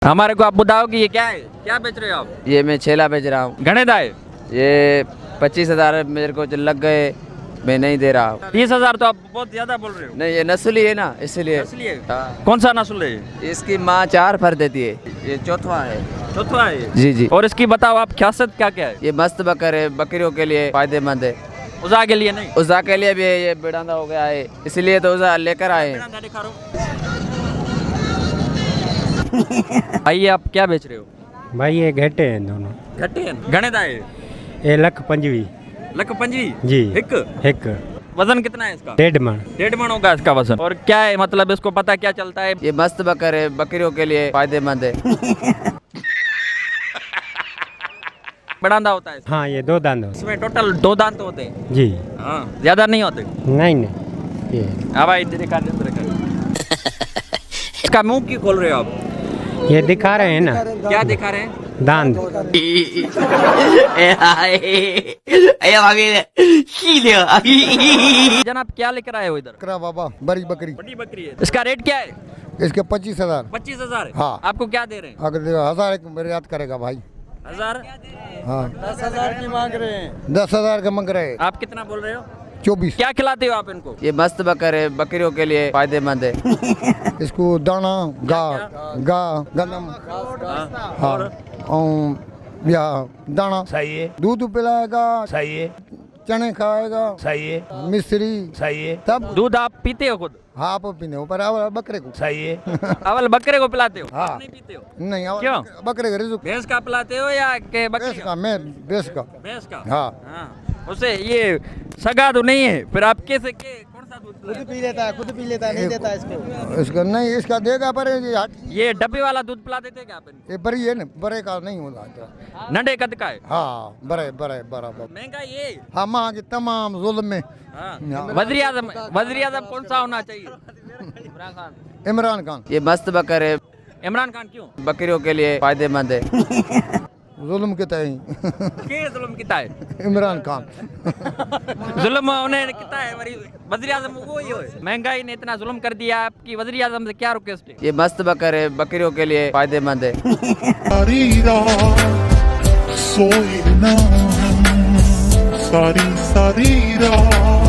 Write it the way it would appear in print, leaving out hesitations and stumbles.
हमारे को आप बताओ कि ये क्या है, क्या बेच रहे हो आप? ये मैं छेला बेच रहा हूँ। घने दाए ये 25,000 मेरे को लग गए, मैं नहीं दे रहा हूँ। 30,000 तो आप बहुत ज्यादा बोल रहे हो। नहीं, ये नस्ली है ना, इसलिए। इसलिए हाँ। कौन सा नस्ल है ये? इसकी माँ 4 फर देती है, ये चौथा है। चौथा है ये? जी जी। और इसकी बताओ आप खासियत क्या क्या है? ये मस्त बकर है, बकरियों के लिए फायदेमंद है। उजा के लिए नहीं? उजा के लिए भी है, ये बेडांदा हो गया है, इसलिए तो उजा लेकर आए हैं। भाई आप क्या बेच रहे हो? भाई ये घटे हैं दोनों। घटे हैं? घने दाए ये लख पंजवी लख पंजी जी एक एक वजन कितना है इसका? 1.5 मन। 1.5 मन होगा इसका वजन। और क्या है मतलब इसको पता क्या चलता है? ये मस्त बकर है, बकरियों के लिए फायदेमंद है। बड़ांदा होता है इसका? हाँ ये 2 दांत होते इसमें टोटल 2 दांत होते हैं। हैं। जी हाँ, ज्यादा नहीं होते। नहीं ये हाँ भाई दिखा इसका मुंह क्यों खोल रहे हो आप? ये दिखा रहे हैं ना क्या दिखा रहे हैं? दांत। जनाब क्या लेकर आए हो इधर? बकरा बाबा, बड़ी बकरी। बड़ी बकरी है। इसका रेट क्या है? इसके 25,000। 25,000? हाँ। आपको क्या दे रहे हैं? अगर 1,000 एक मेरे याद करेगा भाई। 1000? हाँ 10,000 की मांग रहे हैं। 10,000 का मंग रहे। आप कितना बोल रहे हो? 24। क्या खिलाते हो आप इनको? ये मस्त बकर है, बकरियों के लिए फायदेमंद है। इसको दाना गंदम, हाँ और या दाना सही है, दूध पिलाएगा, सही है, चने खाएगा, सही है, मिश्री, सही है, सब। दूध आप पीते हो खुद? हाँ आप पीने ऊपर आवल बकरे को। सही है। अवल बकरे को पिलाते हो? हाँ। आप नहीं पीते हो? नहीं आवल क्यों? बकरे का रिजुक। भैंस का पिलाते हो या के बकरी भैंस का? का, मैं भैंस का। भैंस का? हाँ। हाँ। उसे ये सगा तो नहीं है, फिर आप कैसे कौन सा दूध पिलाते हो? पी लेता है, खुद पी लेता है, नहीं देता है इसको। इसका नहीं, इसका देगा पर ये डब्बे वाला दूध पिला देते क्या आप इनको? ये बड़ी है ना, बड़े का नहीं होता। नंढे कद का है? हाँ बड़े बड़े बराबर। महंगा ये? हाँ माँ के तमाम जुल्म में। हाँ। हाँ। वज़ीर आज़म कौन सा होना चाहिए? इमरान खान। इमरान खान। ये मस्त बकर है, इमरान खान क्यों? बकरियों के लिए फायदेमंद है। जुल्म के तय के जुल्म किता है? इमरान खान। जुल्म उन्हें किता है? वज़ीर आज़म वो ही है। महंगाई ने इतना जुल्म कर दिया, आपकी वज़ीर आज़म से क्या रिक्वेस्ट है? ये मस्त बकर है, बकरियों के लिए फायदेमंद है। सारी सारी रात